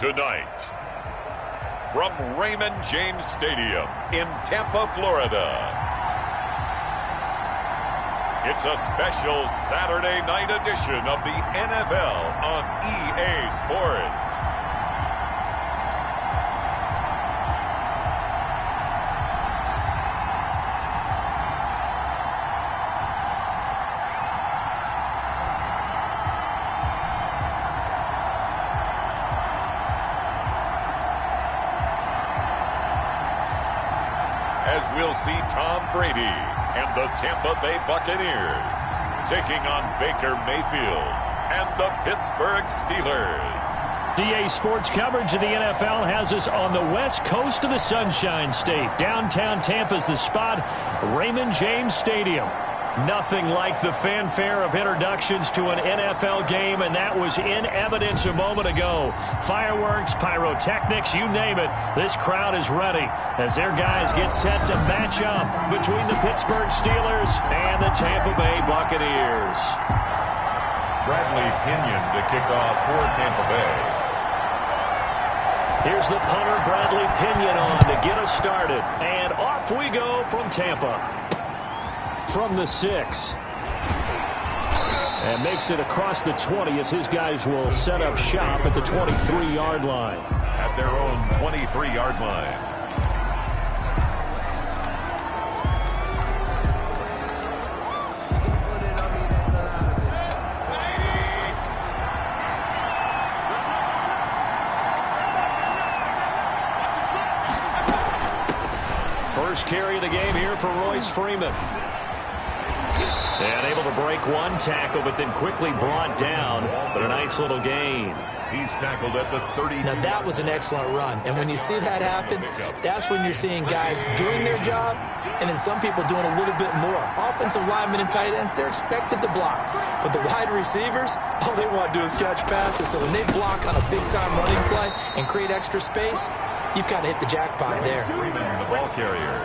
Tonight, from Raymond James Stadium in Tampa, Florida, it's a special Saturday night edition of the NFL on EA Sports. As we'll see Tom Brady and the Tampa Bay Buccaneers taking on Baker Mayfield and the Pittsburgh Steelers. EA Sports coverage of the NFL has us on the west coast of the Sunshine State. Downtown Tampa's the spot, Raymond James Stadium. Nothing like the fanfare of introductions to an NFL game, and that was in evidence a moment ago. Fireworks, pyrotechnics, you name it. This crowd is ready as their guys get set to match up between the Pittsburgh Steelers and the Tampa Bay Buccaneers. Bradley Pinion to kick off for Tampa Bay. Here's the punter, Bradley Pinion, on to get us started. And off we go from Tampa. From the 6. And makes it across the 20 as his guys will set up shop at the 23-yard line. At their own 23-yard line. First carry of the game here for Royce Freeman. And able to break one tackle, but then quickly brought down. But a nice little gain. He's tackled at the 30. Now, that was an excellent run. And when you see that happen, that's when you're seeing guys doing their job and then some people doing a little bit more. Offensive linemen and tight ends, they're expected to block. But the wide receivers, all they want to do is catch passes. So when they block on a big-time running play and create extra space, you've got to hit the jackpot there. The ball carrier.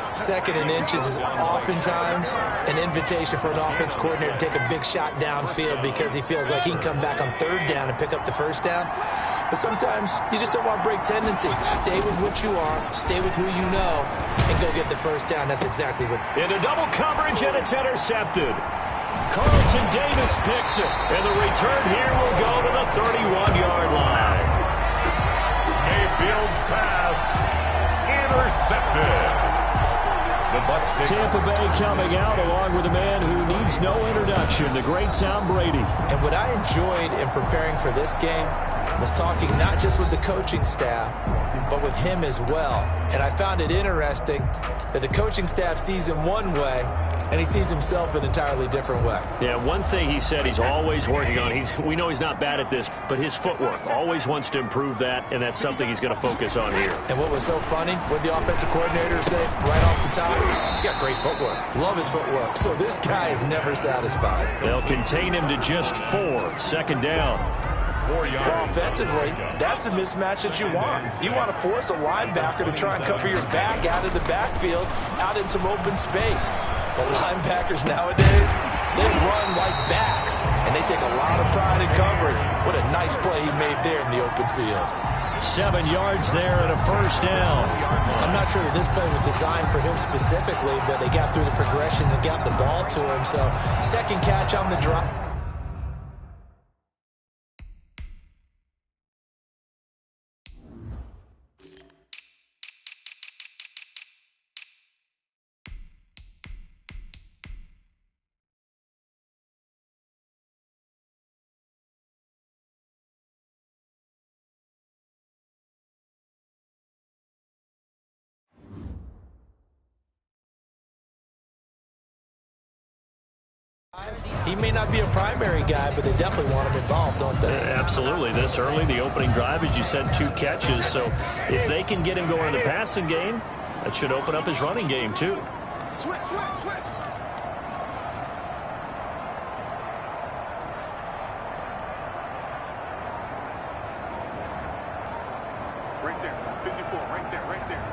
Second and inches is oftentimes an invitation for an offense coordinator to take a big shot downfield because he feels like he can come back on third down and pick up the first down. But sometimes you just don't want to break tendency. Stay with what you are, stay with who you know, and go get the first down. That's exactly what. Into double coverage, and it's intercepted. Carlton Davis picks it, and the return here will go to the 31-yard line. Mayfield's pass intercepted. Tampa Bay coming out along with a man who needs no introduction, the great Tom Brady. And what I enjoyed in preparing for this game was talking not just with the coaching staff, but with him as well. And I found it interesting that the coaching staff sees him one way, and he sees himself an entirely different way. Yeah, one thing he said he's always working on, we know he's not bad at this, but his footwork, always wants to improve that, and that's something he's going to focus on here. And what was so funny, what the offensive coordinator say right off the top, he's got great footwork. Love his footwork. So this guy is never satisfied. They'll contain him to just 4. Second down. Well, offensively, that's the mismatch that you want. You want to force a linebacker to try and cover your back out of the backfield, out in some open space. But linebackers nowadays, they run like backs, and they take a lot of pride in coverage. What a nice play he made there in the open field. 7 yards there and a first down. I'm not sure that this play was designed for him specifically, but they got through the progressions and got the ball to him. So second catch on the drop. He may not be a primary guy, but they definitely want him involved, don't they? Absolutely. This early, the opening drive, as you said, 2 catches. So if they can get him going in the passing game, that should open up his running game, too. Switch. Right there. 54. Right there.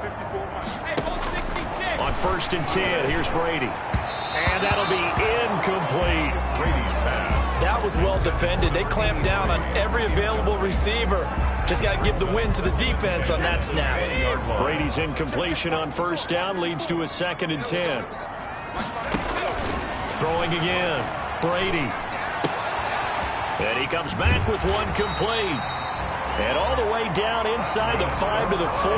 54 miles. Hey, 66. On 1st and 10, here's Brady. And that'll be incomplete. Brady's pass. That was well defended. They clamped down on every available receiver. Just got to give the win to the defense on that snap. Brady's incompletion on first down leads to a 2nd and 10. Throwing again. Brady. And he comes back with one complete. And all the way down inside the 5 to the 4.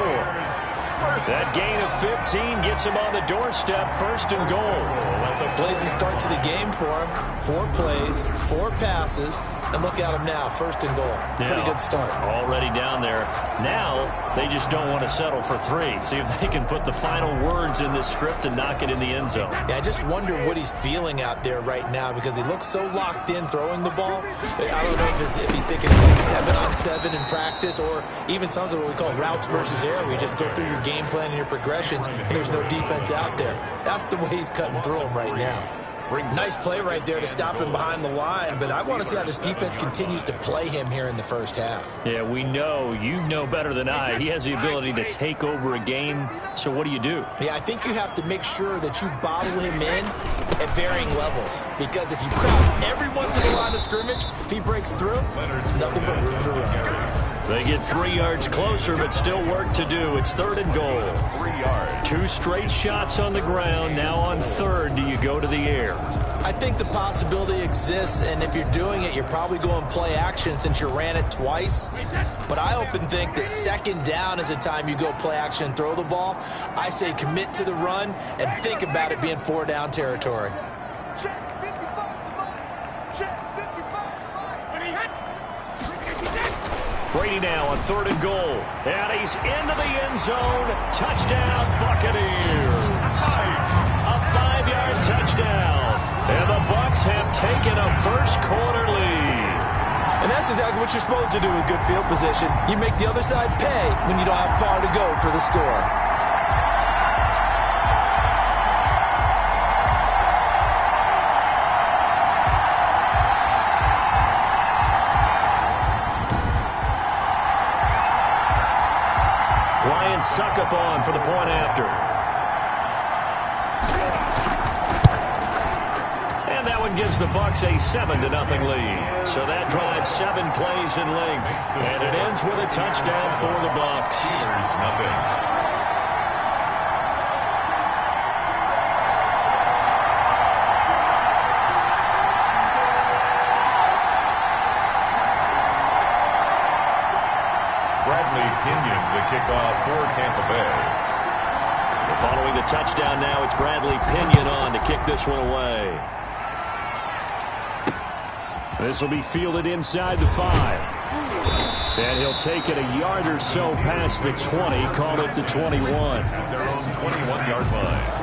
That gain of 15 gets him on the doorstep, 1st and goal. Blazing start to the game for him. 4 plays, 4 passes, and look at him now, 1st and goal. Pretty good start. Already down there. Now they just don't want to settle for 3. See if they can put the final words in this script and knock it in the end zone. Yeah, I just wonder what he's feeling out there right now because he looks so locked in throwing the ball. I don't know if he's thinking it's like 7-on-7 in practice or even something what we call routes versus air where you just go through your game plan and your progressions and there's no defense out there. That's the way he's cutting through them right now. Nice play right there to stop him behind the line, but I want to see how this defense continues to play him here in the first half. Yeah, we know. You know better than I. He has the ability to take over a game, so what do you do? Yeah, I think you have to make sure that you bottle him in at varying levels, because if you crowd everyone to the line of scrimmage, if he breaks through, there's nothing but room to run. They get 3 yards closer, but still work to do. It's 3rd and goal. 3 yards. 2 straight shots on the ground. Now on 3rd, do you go to the air? I think the possibility exists, and if you're doing it, you're probably going play action since you ran it twice. But I often think that 2nd down is a time you go play action and throw the ball. I say commit to the run and think about it being 4 down territory. Brady now on 3rd and goal. And he's into the end zone. Touchdown, Buccaneers. A 5-yard touchdown. And the Bucs have taken a first-quarter lead. And that's exactly what you're supposed to do with good field position. You make the other side pay when you don't have far to go for the score. Suck up on for the point after. And that one gives the Bucs a 7-0 lead. So that drives 7 plays in length. And it ends with a touchdown for the Bucs. Kickoff for Tampa Bay. Following the touchdown now, it's Bradley Pinion on to kick this one away. This will be fielded inside the 5. And he'll take it a yard or so past the 20, call it the 21. At their own 21-yard line.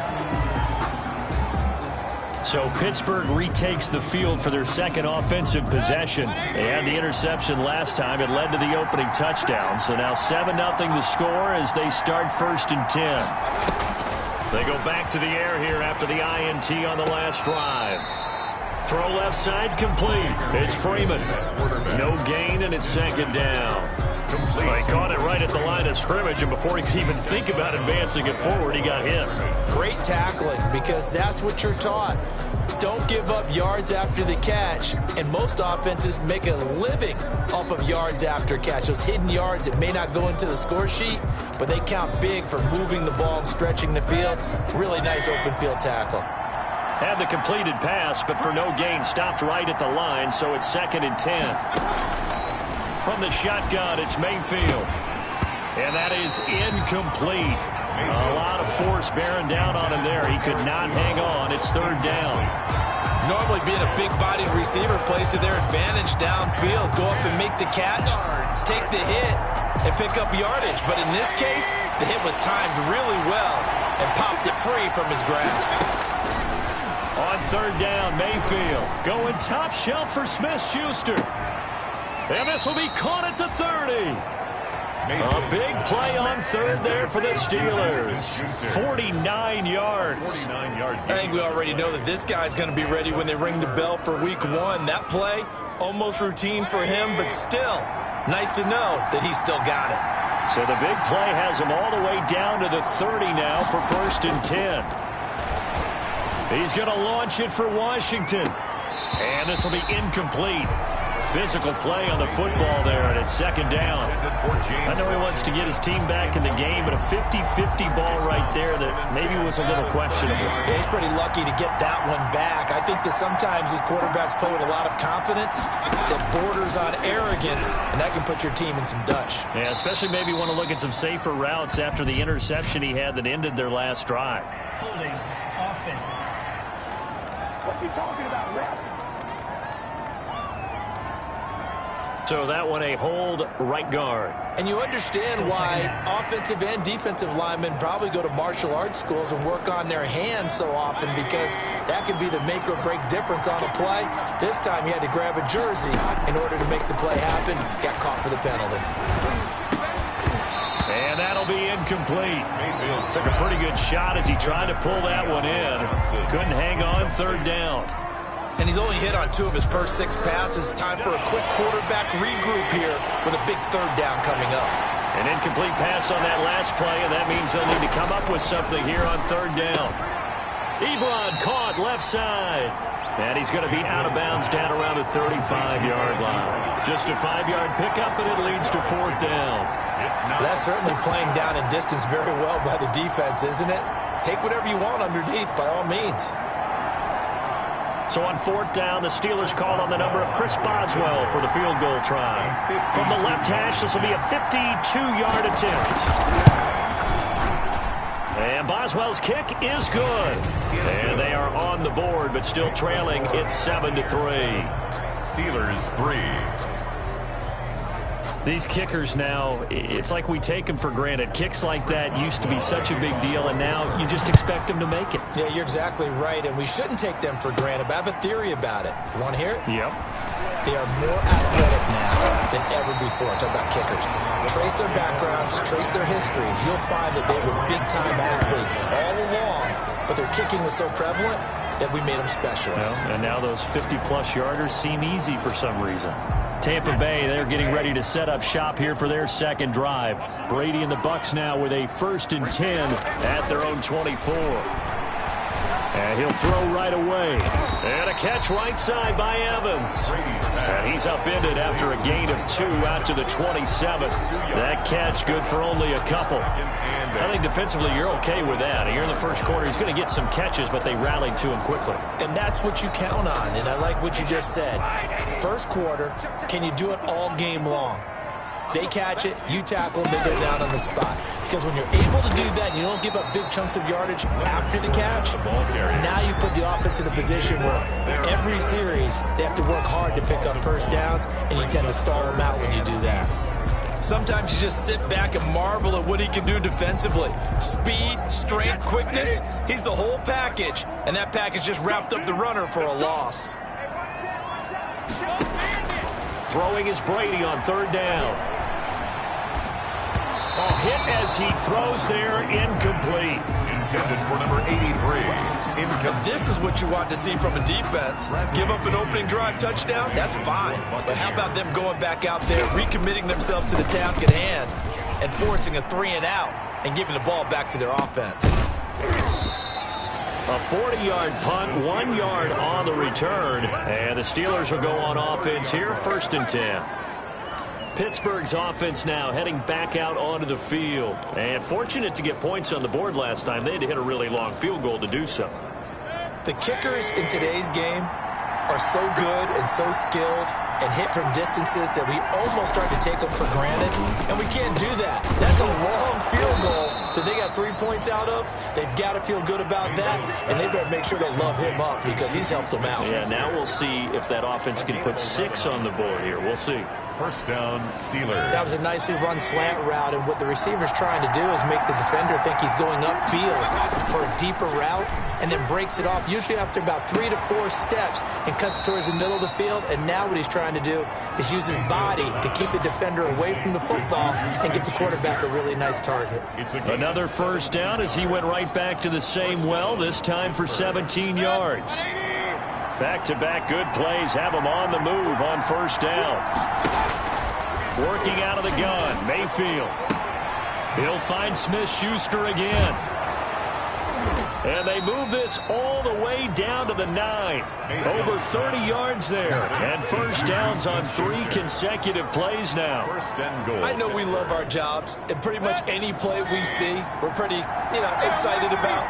So Pittsburgh retakes the field for their 2nd offensive possession. They had the interception last time. It led to the opening touchdown. So now 7-0 the score as they start 1st and 10. They go back to the air here after the INT on the last drive. Throw left side complete. It's Freeman. No gain, and it's 2nd down. They caught it right at the line of scrimmage, and before he could even think about advancing it forward, he got hit. Great tackling, because that's what you're taught. Don't give up yards after the catch, and most offenses make a living off of yards after catch. Those hidden yards that may not go into the score sheet, but they count big for moving the ball and stretching the field. Really nice open field tackle. Had the completed pass, but for no gain, stopped right at the line, so it's 2nd and 10. From the shotgun, it's Mayfield. And that is incomplete. A lot of force bearing down on him there. He could not hang on. It's 3rd down. Normally being a big-bodied receiver plays to their advantage downfield. Go up and make the catch, take the hit, and pick up yardage. But in this case, the hit was timed really well and popped it free from his grasp. On 3rd down, Mayfield going top shelf for Smith-Schuster. And this will be caught at the 30. A big play on 3rd there for the Steelers. 49 yards. I think we already know that this guy's going to be ready when they ring the bell for week 1. That play, almost routine for him, but still, nice to know that he's still got it. So the big play has him all the way down to the 30 now for 1st and 10. He's going to launch it for Washington. And this will be incomplete. physical play on the football there, and it's second down. I know he wants to get his team back in the game, but a 50-50 ball right there that maybe was a little questionable. Yeah, he's pretty lucky to get that one back. I think that sometimes these quarterbacks play with a lot of confidence that borders on arrogance, and that can put your team in some Dutch. Yeah, especially maybe want to look at some safer routes after the interception he had that ended their last drive. Holding offense. What you talking about, ref? So that one a hold right guard. And you understand why offensive and defensive linemen probably go to martial arts schools and work on their hands so often, because that could be the make or break difference on a play. This time he had to grab a jersey in order to make the play happen. Got caught for the penalty. And that'll be incomplete. Took a pretty good shot as he tried to pull that one in. Couldn't hang on, third down. And he's only hit on 2 of his first 6 passes. Time for a quick quarterback regroup here with a big third down coming up. An incomplete pass on that last play, and that means they'll need to come up with something here on third down. Ebron caught left side. And he's going to be out of bounds down around the 35-yard line. Just a 5-yard pickup, and it leads to fourth down. That's certainly playing down in distance very well by the defense, isn't it? Take whatever you want underneath, by all means. So on fourth down, the Steelers call on the number of Chris Boswell for the field goal try. From the left hash, this will be a 52-yard attempt. And Boswell's kick is good. And they are on the board, but still trailing. It's 7-3. Steelers 3. These kickers now, it's like we take them for granted. Kicks like that used to be such a big deal, and now you just expect them to make it. Yeah, you're exactly right, and we shouldn't take them for granted, but I have a theory about it. You want to hear it? Yep. They are more athletic now than ever before. Talk about kickers. Trace their backgrounds, trace their history. You'll find that they were big-time athletes all along, but their kicking was so prevalent that we made them specialists. Well, and now those 50-plus yarders seem easy for some reason. Tampa Bay, they're getting ready to set up shop here for their second drive. Brady and the Bucs now with a 1st and 10 at their own 24. And he'll throw right away. And a catch right side by Evans. And he's upended after a gain of 2 out to the 27. That catch good for only a couple. I think defensively you're okay with that. Here in the first quarter, he's going to get some catches, but they rallied to him quickly. And that's what you count on, and I like what you just said. First quarter, can you do it all game long? They catch it, you tackle them, then they're down on the spot. Because when you're able to do that and you don't give up big chunks of yardage after the catch, now you put the offense in a position where every series they have to work hard to pick up first downs, and you tend to stall them out when you do that. Sometimes you just sit back and marvel at what he can do defensively. Speed, strength, quickness, he's the whole package. And that package just wrapped up the runner for a loss. Throwing is Brady on third down. Oh, hit as he throws there, incomplete. Intended for number 83. Incomplete. This is what you want to see from a defense. Give up an opening drive touchdown, that's fine. But how about them going back out there, recommitting themselves to the task at hand, and forcing a 3-and-out and giving the ball back to their offense. A 40-yard punt, 1 yard on the return. And the Steelers will go on offense here, 1st and 10. Pittsburgh's offense now heading back out onto the field. And fortunate to get points on the board last time. They had to hit a really long field goal to do so. The kickers in today's game are so good and so skilled and hit from distances that we almost start to take them for granted. And we can't do that. That's a long field goal that they got 3 points out of. They've got to feel good about that, and they better make sure they love him up because he's helped them out. Yeah, now we'll see if that offense can put 6 on the board here. We'll see. First down, Steelers. That was a nicely run slant route, and what the receiver's trying to do is make the defender think he's going upfield for a deeper route, and then breaks it off, usually after about 3 to 4 steps, and cuts towards the middle of the field. And now what he's trying to do is use his body to keep the defender away from the football and give the quarterback a really nice target. Another first down as he went right back to the same well, this time for 17 yards. Back-to-back good plays have him on the move on first down. Working out of the gun, Mayfield. He'll find Smith-Schuster again. And they move this all the way down to the 9. Over 30 yards there. And first downs on 3 consecutive plays now. First and goal. I know we love our jobs, and pretty much any play we see, we're pretty, excited about.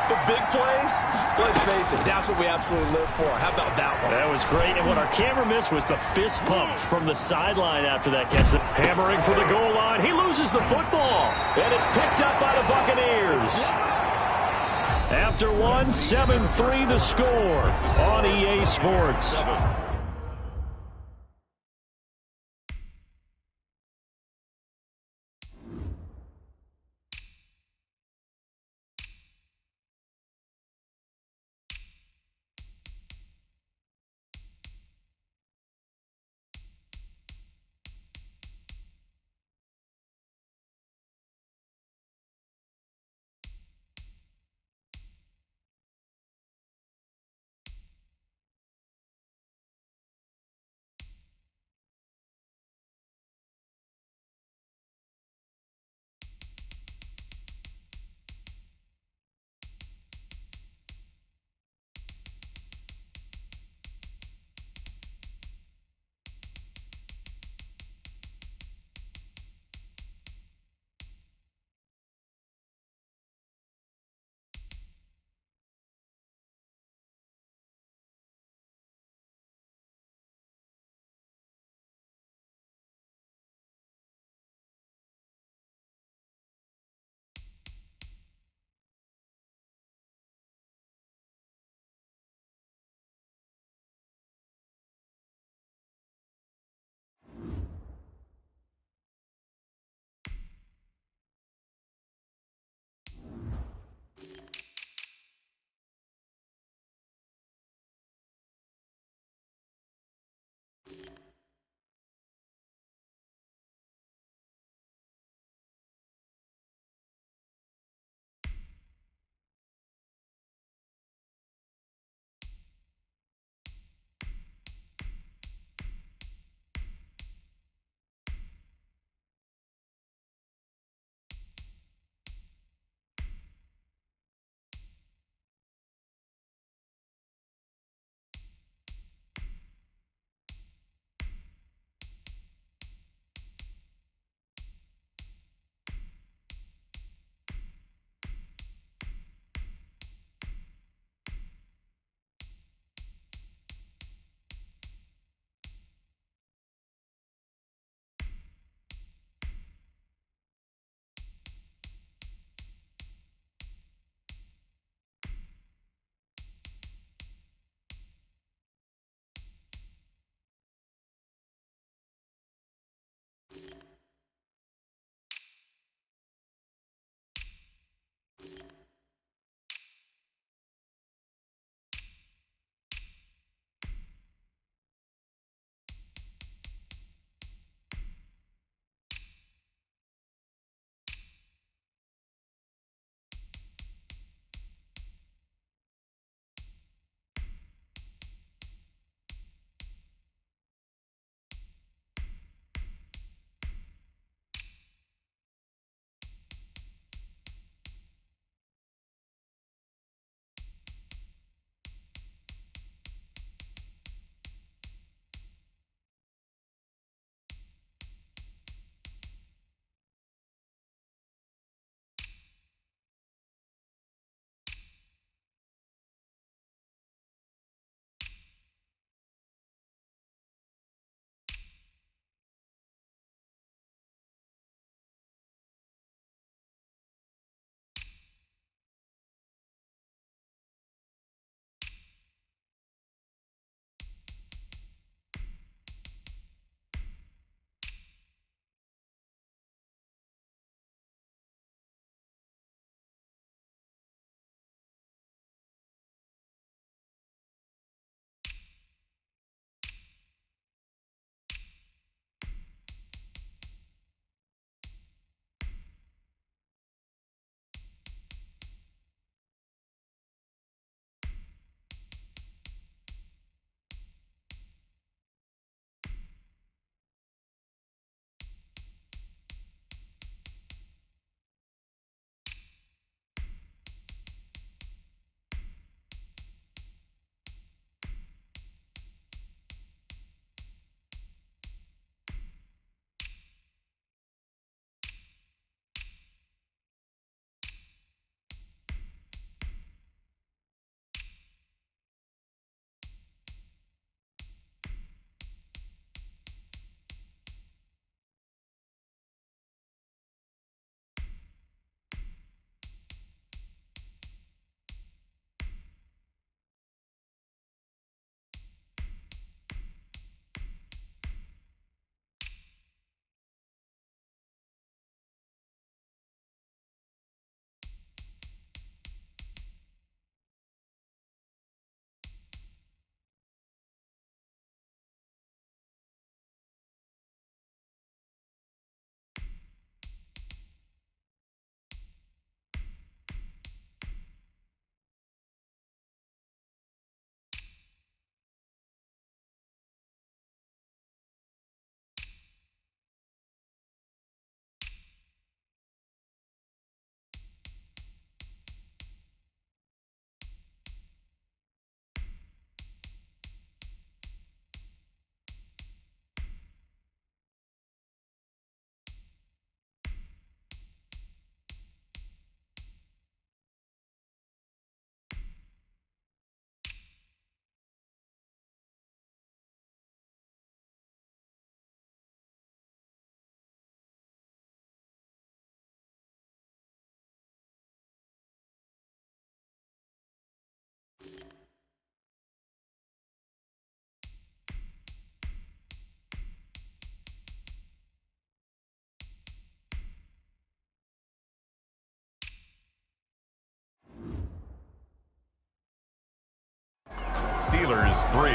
But big plays, let's face it, that's what we absolutely live for. How about that one? That was great, and what our camera missed was the fist pump from the sideline after that catch. Hammering for the goal line. He loses the football, and it's picked up by the Buccaneers. After 7-3 the score on EA Sports. Steelers 3.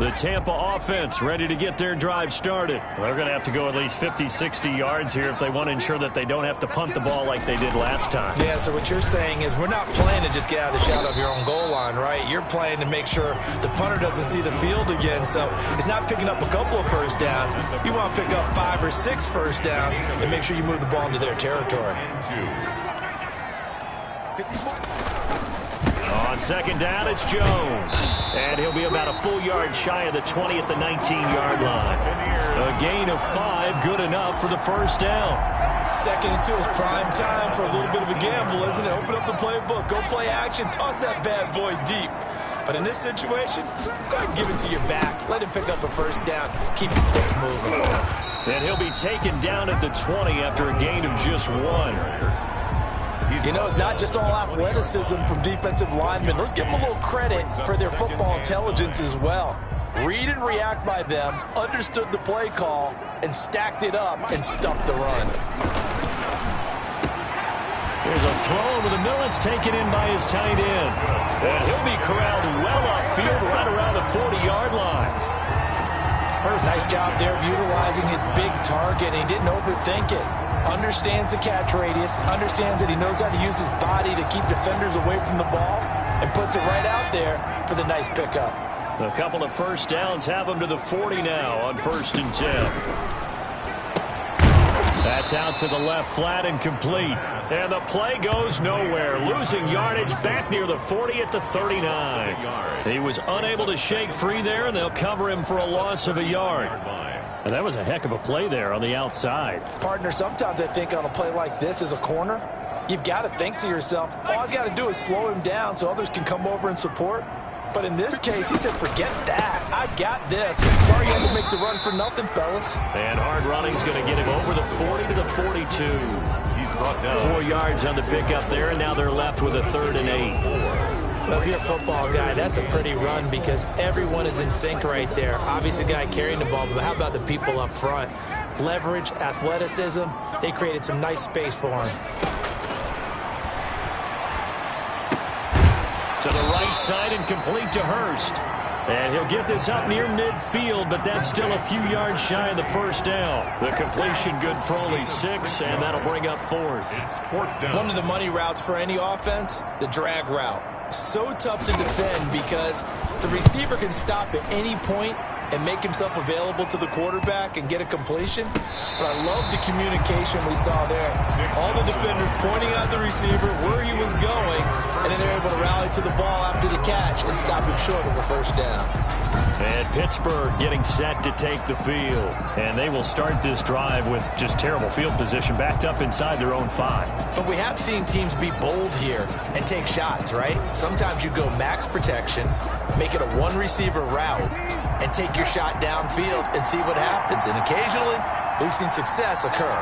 The Tampa offense ready to get their drive started. They're going to have to go at least 50, 60 yards here if they want to ensure that they don't have to punt the ball like they did last time. Yeah, so what you're saying is we're not playing to just get out of the shadow of your own goal line, right? You're playing to make sure the punter doesn't see the field again. So it's not picking up a couple of first downs. You want to pick up 5 or 6 first downs and make sure you move the ball into their territory. On second down, it's Jones. And he'll be about a full yard shy of the 20 at the 19-yard line. A gain of 5, good enough for the first down. 2nd and 2 is prime time for a little bit of a gamble, isn't it? Open up the playbook, go play action, toss that bad boy deep. But in this situation, go ahead and give it to your back. Let him pick up a first down. Keep the sticks moving. And he'll be taken down at the 20 after a gain of just 1. You know, it's not just all athleticism from defensive linemen. Let's give them a little credit for their football intelligence as well. Read and react by them, understood the play call, and stacked it up and stuffed the run. Here's a throw over the middle. It's taken in by his tight end. And he'll be corralled well upfield right around the 40-yard line. Nice job there of utilizing his big target. He didn't overthink it. Understands the catch radius, understands that he knows how to use his body to keep defenders away from the ball, and puts it right out there for the nice pickup. A couple of first downs have him to the 40 now on 1st and 10. That's out to the left flat and complete. And the play goes nowhere. Losing yardage back near the 40 at the 39. He was unable to shake free there, and they'll cover him for a loss of a yard. And that was a heck of a play there on the outside. Partner, sometimes I think on a play like this as a corner, you've got to think to yourself, all I've got to do is slow him down so others can come over and support. But in this case, he said, forget that. I've got this. Sorry you had to make the run for nothing, fellas. And hard running's going to get him over the 40 to the 42. He's brought down 4 yards on the pickup there, and now they're left with a 3rd and 8. Well, if you're a football guy, that's a pretty run because everyone is in sync right there. Obviously, a guy carrying the ball, but how about the people up front? Leverage, athleticism, they created some nice space for him. To the right side and complete to Hurst. And he'll get this up near midfield, but that's still a few yards shy of the first down. The completion good for only 6, and that'll bring up 4th. It's 4th down. One of the money routes for any offense, the drag route. So tough to defend because the receiver can stop at any point and make himself available to the quarterback and get a completion. But I love the communication we saw there. All the defenders pointing out the receiver, where he was going, and then they're able to rally to the ball after the catch and stop him short of a first down. And Pittsburgh getting set to take the field. And they will start this drive with just terrible field position backed up inside their own 5. But we have seen teams be bold here and take shots, right? Sometimes you go max protection, make it a one-receiver route, and take your shot downfield and see what happens. And occasionally, we've seen success occur.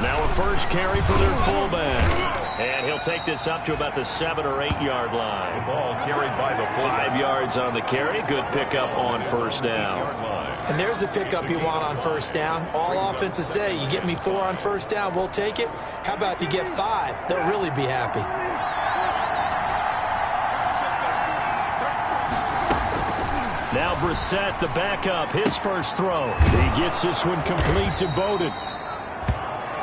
Now a first carry for their fullback. And he'll take this up to about the 7 or 8 yard line. The ball carried by the fullback. 5 yards on the carry. Good pickup on first down. And there's the pickup you want on first down. All offenses say, you get me 4 on first down, we'll take it. How about if you get 5? They'll really be happy. Now Brissett, the backup, his first throw. He gets this one complete to Bowden.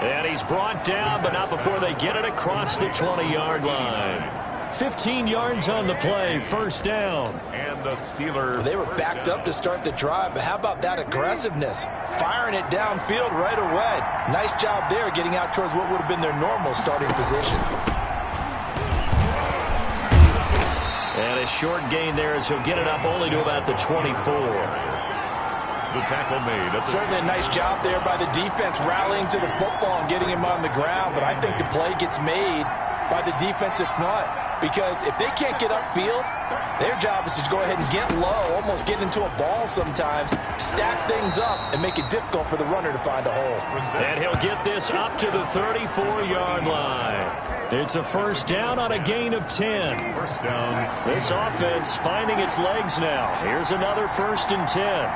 And he's brought down, but not before they get it across the 20-yard line. 15 yards on the play, first down. And the Steelers. They were backed up to start the drive, but how about that aggressiveness? Firing it downfield right away. Nice job there getting out towards what would have been their normal starting position. And a short gain there as he'll get it up only to about the 24. The tackle made. Certainly a nice job there by the defense rallying to the football and getting him on the ground, but I think the play gets made by the defensive front because if they can't get upfield, their job is to go ahead and get low, almost get into a ball sometimes, stack things up, and make it difficult for the runner to find a hole. And he'll get this up to the 34-yard line. It's a first down on a gain of 10. First down. This offense finding its legs now. Here's another 1st and 10.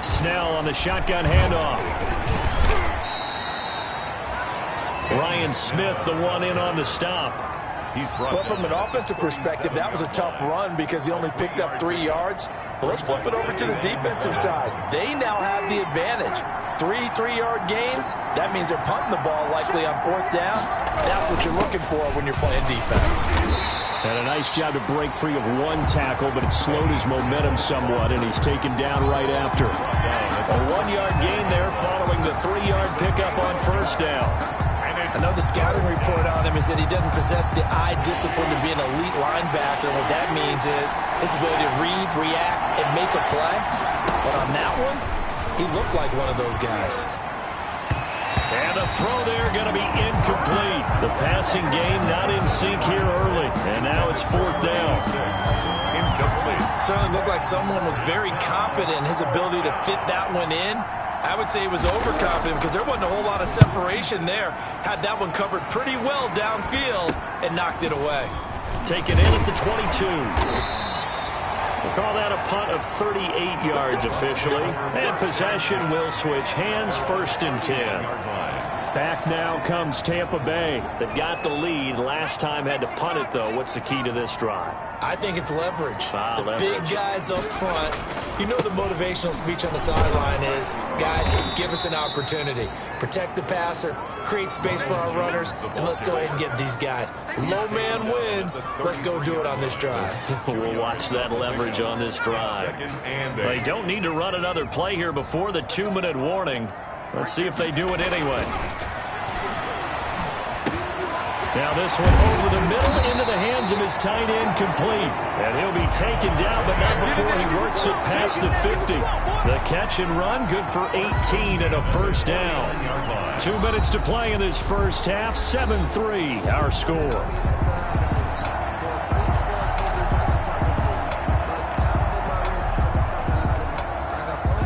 Snell on the shotgun handoff. Ryan Smith, the one in on the stop. Well, from an offensive perspective, that was a tough run because he only picked up 3 yards. Well, let's flip it over to the defensive side. They now have the advantage. 3 3-yard gains, that means they're punting the ball likely on 4th down. That's what you're looking for when you're playing defense. And a nice job to break free of 1 tackle, but it slowed his momentum somewhat, and he's taken down right after. A 1-yard gain there following the 3-yard pickup on 1st down. Another scouting report on him is that he doesn't possess the eye discipline to be an elite linebacker. What that means is his ability to read, react, and make a play. But on that one, he looked like one of those guys. And a throw there going to be incomplete. The passing game not in sync here early. And now it's 4th down. Incomplete. Certainly looked like someone was very confident in his ability to fit that one in. I would say he was overconfident because there wasn't a whole lot of separation there. Had that one covered pretty well downfield and knocked it away. Taken in at the 22. We'll call that a punt of 38 yards officially. And possession will switch hands, 1st and 10. Back now comes Tampa Bay. They've got the lead. Last time had to punt it, though. What's the key to this drive? I think it's leverage. The Leverage. big guys up front. You know the motivational speech on the sideline is, guys, give us an opportunity. Protect the passer, create space for our runners, and let's go ahead and get these guys. Low man wins. Let's go do it on this drive. We'll watch that leverage on this drive. They don't need to run another play here before the 2-minute warning. Let's see if they do it anyway. Now this one over the middle into the hands of his tight end, complete. And he'll be taken down, but not before he works it past the 50. The catch and run, good for 18 and a 1st down. 2 minutes to play in this first half, 7-3 our score.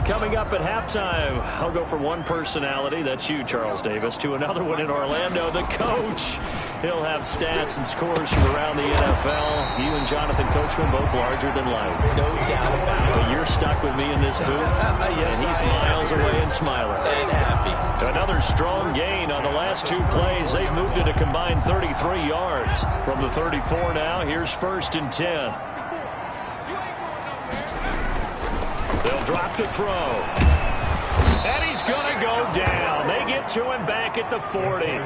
Coming up at halftime, I'll go from one personality, that's you, Charles Davis, to another one in Orlando, the coach. He'll have stats and scores from around the NFL. You and Jonathan Coachman, both larger than life. No doubt about it. But you're stuck with me in this booth, Yes, and he's miles away and smiling. And happy. Another strong gain on the last 2 plays. They've moved it a combined 33 yards. From the 34 now, here's 1st and 10. They'll drop to throw. And he's going to go down. They get to him back at the 40.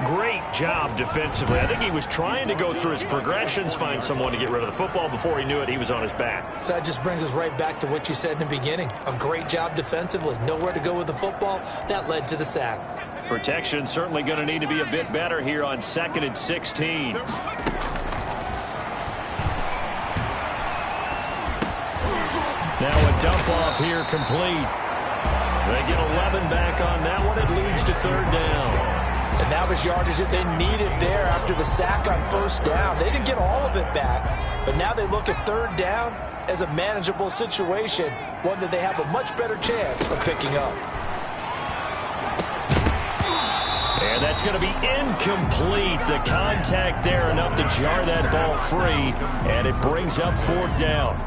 Great job defensively. I think he was trying to go through his progressions, find someone to get rid of the football. Before he knew it, he was on his back. So that just brings us right back to what you said in the beginning. A great job defensively. Nowhere to go with the football. That led to the sack. Protection certainly going to need to be a bit better here on 2nd and 16. Now a dump off here complete. They get 11 back on that one. It leads to 3rd down. And that was yardage that they needed there after the sack on 1st down. They didn't get all of it back, but now they look at 3rd down as a manageable situation, one that they have a much better chance of picking up. And that's going to be incomplete. The contact there enough to jar that ball free, and it brings up 4th down.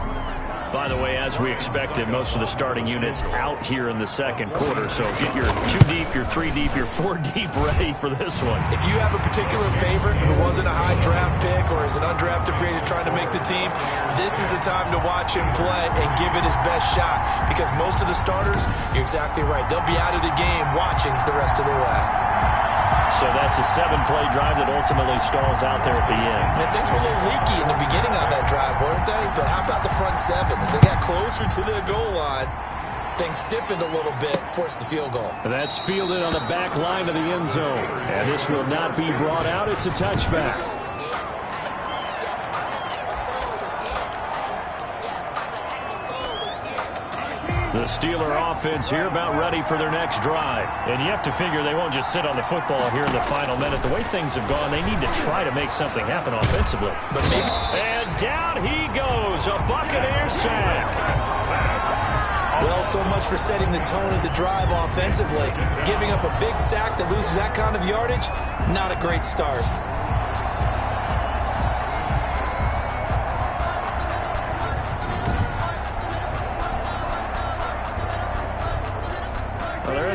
By the way, as we expected, most of the starting units out here in the 2nd quarter. So get your 2 deep, your 3 deep, your 4 deep ready for this one. If you have a particular favorite who wasn't a high draft pick or is an undrafted free agent trying to make the team, this is the time to watch him play and give it his best shot. Because most of the starters, you're exactly right, they'll be out of the game watching the rest of the way. So that's a 7-play drive that ultimately stalls out there at the end. And things were a little leaky in the beginning on that drive, weren't they? But how about the front 7? As they got closer to the goal line, things stiffened a little bit, forced the field goal. That's fielded on the back line of the end zone. And this will not be brought out. It's a touchback. The Steeler offense here about ready for their next drive. And you have to figure they won't just sit on the football here in the final minute. The way things have gone, they need to try to make something happen offensively. But maybe. And down he goes. A Buccaneer sack. Well, so much for setting the tone of the drive offensively. Giving up a big sack that loses that kind of yardage, not a great start.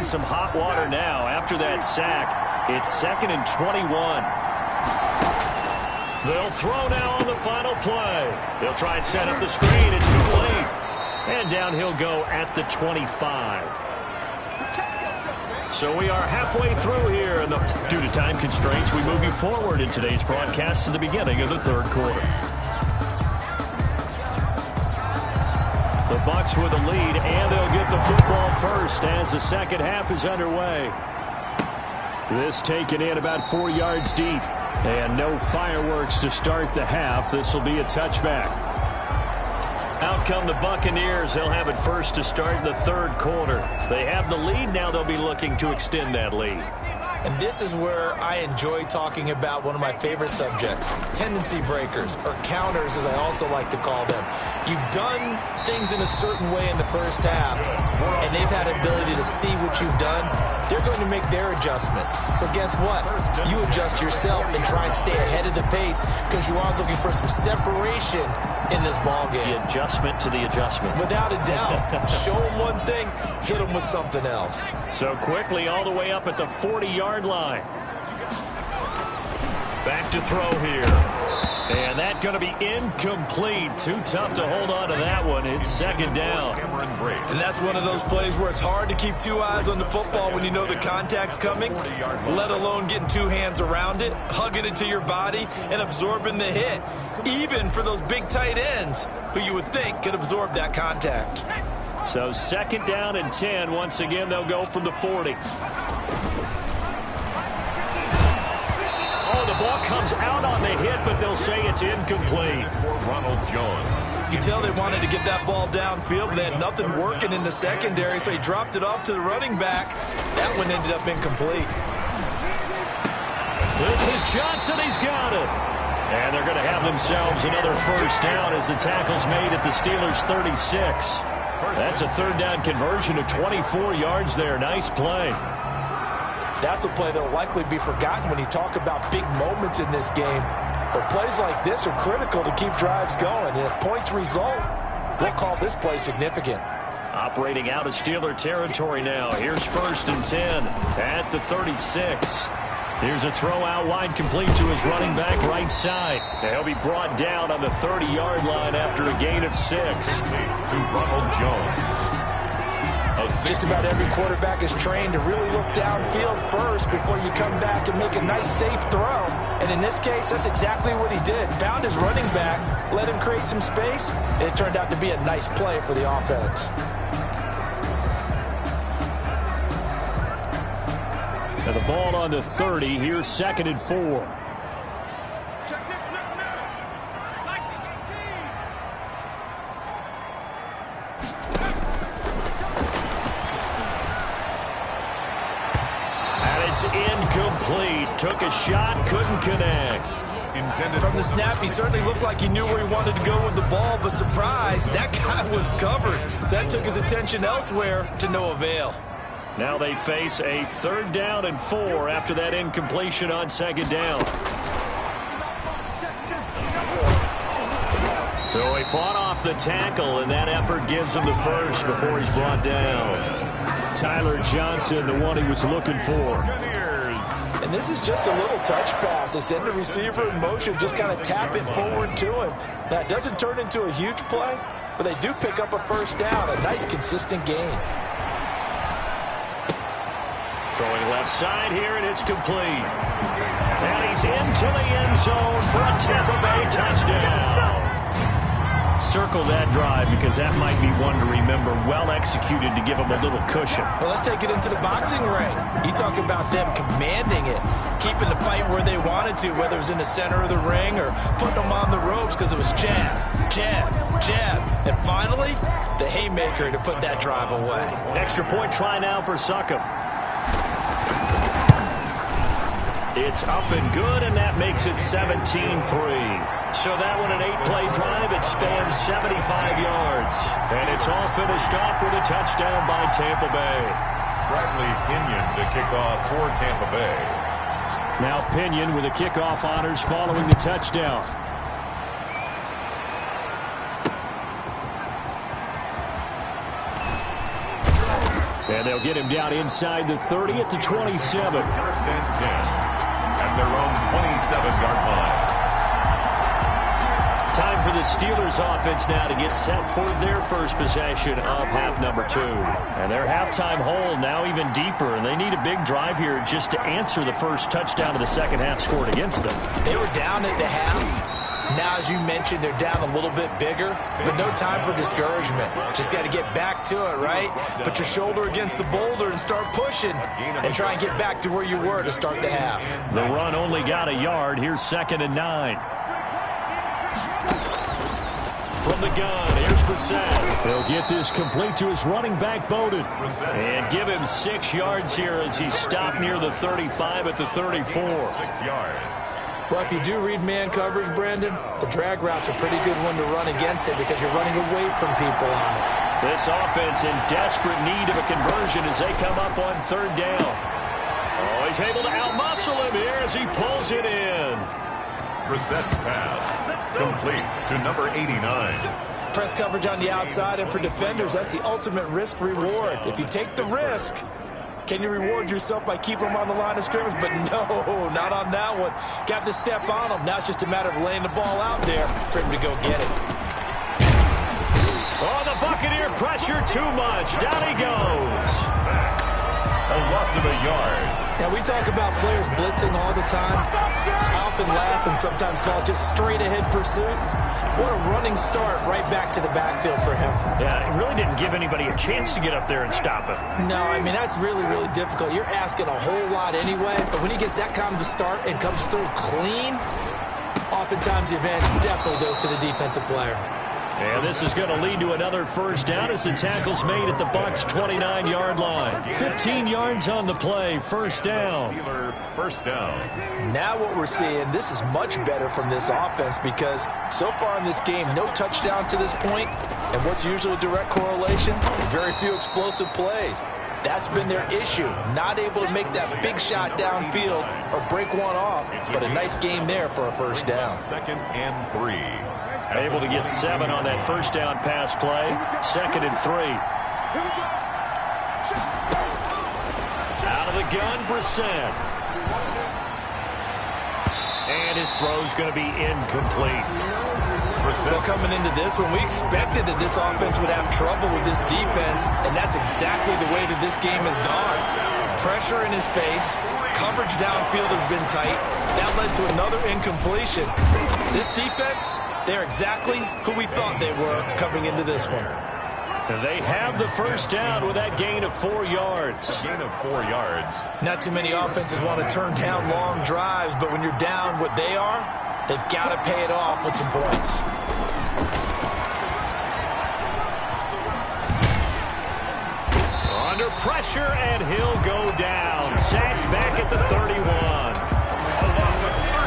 in some hot water now. After that sack, it's 2nd and 21. They'll throw now on the final play. They'll try and set up the screen. It's complete. And down he'll go at the 25. So we are halfway through here. And due to time constraints, we move you forward in today's broadcast to the beginning of the third quarter. The Bucs with a lead, and they'll get the football first as the second half is underway. This taken in about 4 yards deep. And no fireworks to start the half. This will be a touchback. Out come the Buccaneers. They'll have it first to start the third quarter. They have the lead. Now they'll be looking to extend that lead. And this is where I enjoy talking about one of my favorite subjects, tendency breakers, or counters as I also like to call them. You've done things in a certain way in the first half, and they've had ability to see what you've done. They're going to make their adjustments. So guess what? You adjust yourself and try and stay ahead of the pace because you are looking for some separation in this ballgame. The adjustment to the adjustment. Without a doubt. Show them one thing, hit them with something else. So quickly all the way up at the 40-yard line. Back to throw here. And that's going to be incomplete. Too tough to hold on to that one. It's second down. And that's one of those plays where it's hard to keep two eyes on the football when you know the contact's coming, let alone getting two hands around it, hugging it to your body, and absorbing the hit. Even for those big tight ends who you would think could absorb that contact. So second down and 10. Once again, they'll go from the 40. Oh, the ball comes out on the hit, but they'll say it's incomplete. Ronald Jones. You can tell they wanted to get that ball downfield, but they had nothing working in the secondary, so he dropped it off to the running back. That one ended up incomplete. This is Johnson. He's got it. And they're going to have themselves another first down as the tackle's made at the Steelers' 36. That's a third down conversion of 24 yards there. Nice play. That's a play that will likely be forgotten when you talk about big moments in this game. But plays like this are critical to keep drives going. And if points result, we'll call this play significant. Operating out of Steeler territory now. Here's 1st and 10 at the 36. Here's a throw out wide, complete to his running back right side. He'll be brought down on the 30-yard line after a gain of 6. To Ronald Jones. Just about every quarterback is trained to really look downfield first before you come back and make a nice, safe throw. And in this case, that's exactly what he did. Found his running back, let him create some space, and it turned out to be a nice play for the offense. Now the ball on the 30. Here's 2nd and 4. Incomplete. Took a shot, couldn't connect. From the snap, he certainly looked like he knew where he wanted to go with the ball, but surprise, that guy was covered. So that took his attention elsewhere to no avail. Now they face a 3rd down and 4 after that incompletion on 2nd down. So he fought off the tackle, and that effort gives him the first before he's brought down. Tyler Johnson, the one he was looking for. And this is just a little touch pass. They send the receiver in motion, just kind of tap it forward to him. Now, it doesn't turn into a huge play, but they do pick up a first down, a nice, consistent gain. Throwing left side here, and it's complete. And he's into the end zone for a Tampa Bay touchdown. Circle that drive because that might be one to remember. Well executed to give him a little cushion. Well, let's take it into the boxing ring. You talk about them commanding it, keeping the fight where they wanted to, whether it was in the center of the ring or putting them on the ropes because it was jab, jab, jab. And finally, the haymaker to put that drive away. Extra point try now for Succop. It's up and good, and that makes it 17-3. So that one an 8-play drive. It spans 75 yards. And it's all finished off with a touchdown by Tampa Bay. Bradley Pinion to kick off for Tampa Bay. Now Pinion with the kickoff honors following the touchdown. And they'll get him down inside the 30 at the 27. First and 10 at their own 27-yard line. Time for the Steelers offense now to get set for their first possession of half number 2. And their halftime hole now even deeper, and they need a big drive here just to answer the first touchdown of the second half scored against them. They were down at the half. Now, as you mentioned, they're down a little bit bigger, but no time for discouragement. Just got to get back to it, right? Put your shoulder against the boulder and start pushing and try and get back to where you were to start the half. The run only got a yard. Here's 2nd and 9. From the gun, here's Brissett. He'll get this complete to his running back, Bowden. And give him 6 yards here as he's stopped near the 35 at the 34. 6 yards. Well, if you do read man coverage, Brandon, the drag route's a pretty good one to run against it because you're running away from people on it. This offense in desperate need of a conversion as they come up on 3rd down. Oh, he's able to outmuscle him here as he pulls it in. Brissett's pass complete to number 89. Press coverage on the outside, and for defenders, that's the ultimate risk reward. If you take the risk, can you reward yourself by keeping them on the line of scrimmage? But no, not on that one. Got to step on them. Now it's just a matter of laying the ball out there for him to go get it. Oh, the Buccaneer pressure too much. Down he goes. A loss of a yard. Now, we talk about players blitzing all the time. I often laugh and sometimes call it just straight-ahead pursuit. What a running start right back to the backfield for him. Yeah, it really didn't give anybody a chance to get up there and stop it. No, I mean, that's really, really difficult. You're asking a whole lot anyway, but when he gets that kind of a start and comes through clean, oftentimes the advantage definitely goes to the defensive player. And this is going to lead to another first down as the tackle's made at the Bucs' 29-yard line. 15 yards on the play, first down. First down. Now what we're seeing, this is much better from this offense because so far in this game, no touchdown to this point, and what's usually a direct correlation? Very few explosive plays. That's been their issue, not able to make that big shot downfield or break one off, but a nice game there for a first down. 2nd and 3. Able to get 7 on that first down pass play. 2nd and 3. Out of the gun, Brissett. And his throw's going to be incomplete. Well, coming into this one, we expected that this offense would have trouble with this defense, and that's exactly the way that this game has gone. Pressure in his face. Coverage downfield has been tight. That led to another incompletion. This defense, they're exactly who we thought they were coming into this one. And they have the first down with that gain of 4 yards. Gain of 4 yards. Not too many offenses want to turn down long drives, but when you're down what they are, they've got to pay it off with some points. Under pressure, and he'll go down. Sacked back at the 31.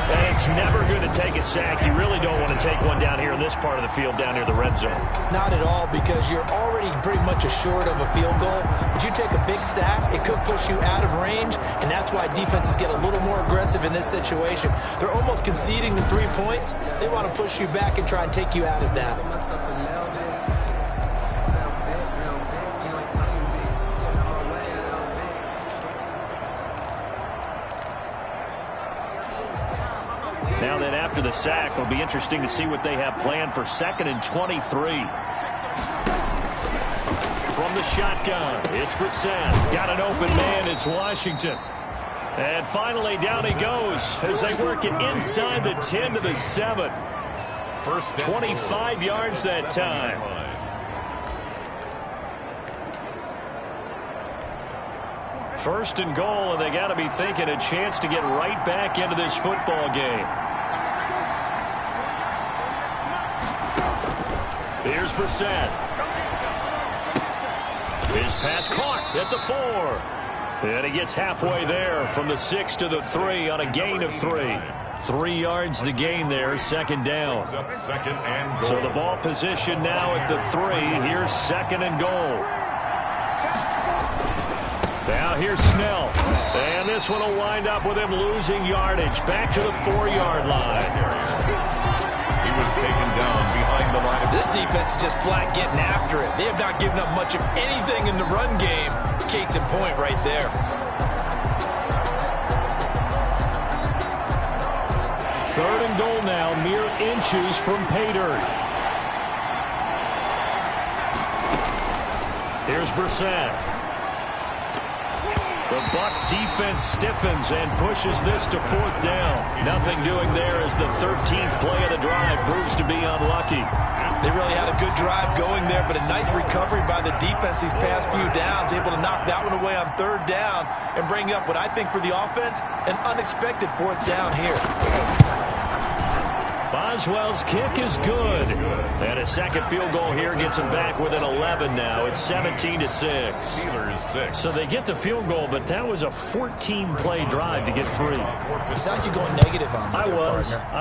And it's never going to take a sack. You really don't want to take one down here in this part of the field, down near the red zone. Not at all, because you're already pretty much assured of a field goal. But you take a big sack, it could push you out of range, and that's why defenses get a little more aggressive in this situation. They're almost conceding the 3 points. They want to push you back and try and take you out of that. Now then, after the sack, it'll be interesting to see what they have planned for 2nd and 23. From the shotgun, it's Brissett. Got an open man, it's Washington. And finally, down he goes as they work it inside the 10 to the 7. First 25 yards that time. First and goal, and they got to be thinking a chance to get right back into this football game. Here's Brissett. His pass caught at the 4. And he gets halfway there from the 6 to the 3 on a gain of 3. 3 yards the gain there, 2nd down. Second and goal. So the ball position now at the 3. Here's 2nd and goal. Now here's Snell. And this one will wind up with him losing yardage. Back to the 4-yard line. He was taken down behind the line of This defense is just flat getting after it. They have not given up much of anything in the run game. Case in point right there. Third and goal now, mere inches from pay dirt. Here's Brissett. The Bucs defense stiffens and pushes this to fourth down. Nothing doing there as the 13th play of the drive proves to be unlucky. They really had a good drive going there, but a nice recovery by the defense these past few downs, able to knock that one away on third down and bring up what I think for the offense, an unexpected fourth down here. Boswell's kick is good. And a second field goal here gets them back within 11 now. It's 17-6. Steelers 6. So they get the field goal, but that was a 14-play drive to get 3. It sounds like you're going negative on me. I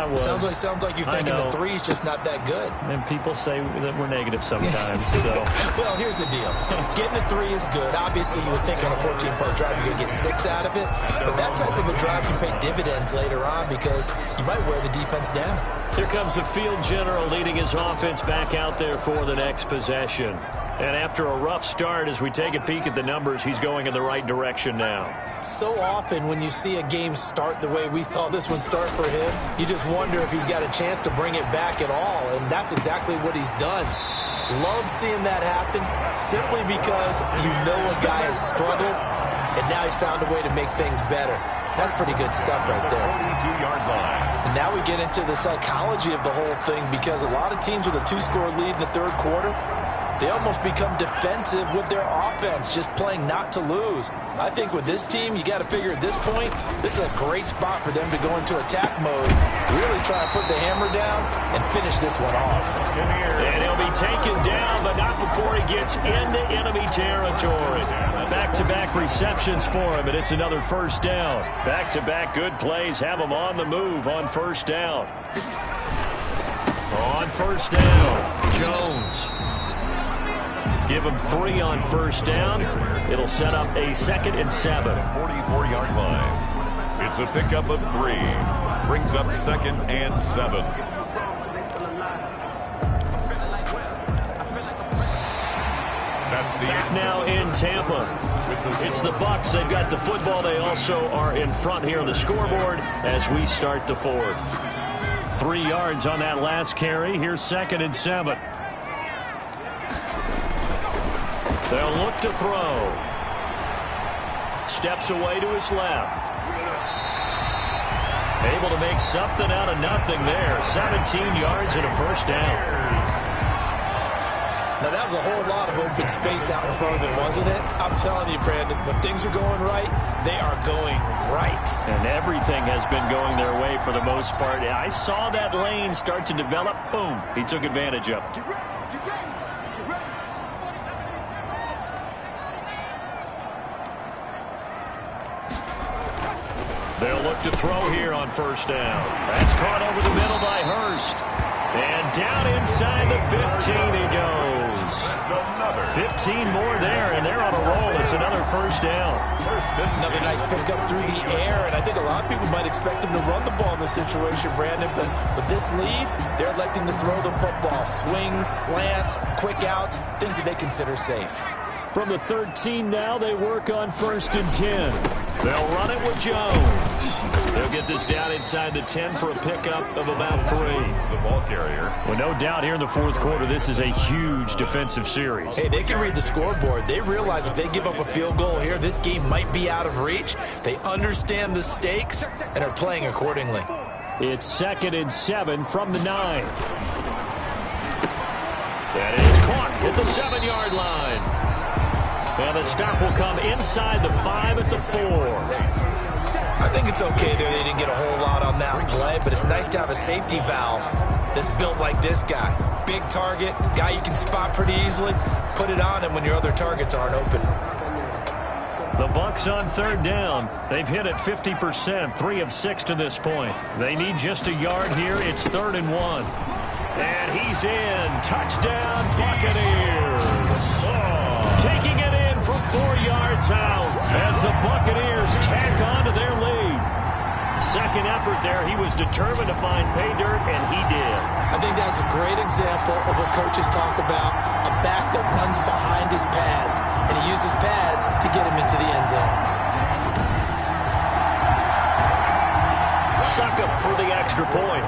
was. Sounds like you're thinking the 3 is just not that good. And people say that we're negative sometimes. So. Well, here's the deal. Getting a 3 is good. Obviously, you would think on a 14-play drive you're going to get 6 out of it. But that type of a drive can pay dividends later on because you might wear the defense down. Here comes the field general leading his offense back out there for the next possession. And after a rough start, as we take a peek at the numbers, he's going in the right direction now. So often when you see a game start the way we saw this one start for him, you just wonder if he's got a chance to bring it back at all. And that's exactly what he's done. Love seeing that happen simply because you know a guy has struggled, and now he's found a way to make things better. That's pretty good stuff right there. 42-yard line. And now we get into the psychology of the whole thing because a lot of teams with a 2-score lead in the third quarter, they almost become defensive with their offense, just playing not to lose. I think with this team, you got to figure at this point, this is a great spot for them to go into attack mode, really try to put the hammer down and finish this one off. And he'll be taken down, but not before he gets into enemy territory. Back-to-back receptions for him, and it's another first down. Back-to-back good plays have him on the move on first down. On first down, Jones. Give him 3 on first down. It'll set up a 2nd and 7. 44-yard line. It's a pickup of 3. Brings up 2nd and 7. That's the end. Now in Tampa. It's the Bucs. They've got the football. They also are in front here on the scoreboard as we start the fourth. 3 yards on that last carry. Here's 2nd and 7. They'll look to throw. Steps away to his left. Able to make something out of nothing there. 17 yards and a first down. Now, that was a whole lot of open space out in front of it, wasn't it? I'm telling you, Brandon, when things are going right, they are going right. And everything has been going their way for the most part. I saw that lane start to develop. Boom. He took advantage of it. They'll look to throw here on first down. That's caught over the middle by Hurst. And down inside the 15 he goes. 15 more there, and they're on a roll. It's another first down. Another nice pickup through the air, and I think a lot of people might expect him to run the ball in this situation, Brandon, but with this lead, they're electing to throw the football. Swings, slants, quick outs, things that they consider safe. From the 13 now, they work on 1st and 10. They'll run it with Jones. They'll get this down inside the 10 for a pickup of about 3. The ball carrier. Well, no doubt here in the fourth quarter, this is a huge defensive series. Hey, they can read the scoreboard. They realize if they give up a field goal here, this game might be out of reach. They understand the stakes and are playing accordingly. It's 2nd and 7 from the 9. That is caught at the 7-yard line. And the stop will come inside the 5 at the 4. I think it's okay there. They didn't get a whole lot on that play, but it's nice to have a safety valve that's built like this guy. Big target, guy you can spot pretty easily. Put it on him when your other targets aren't open. The Bucs on 3rd down. They've hit it 50%, 3 of 6 to this point. They need just a yard here. It's 3rd and 1. And he's in. Touchdown, Buccaneers. Taking it in from 4 yards out as the Buccaneers tack on to their lead. second effort there. He was determined to find pay dirt, and he did. I think that's a great example of what coaches talk about, a back that runs behind his pads, and he uses pads to get him into the end zone. Suck up for the extra point.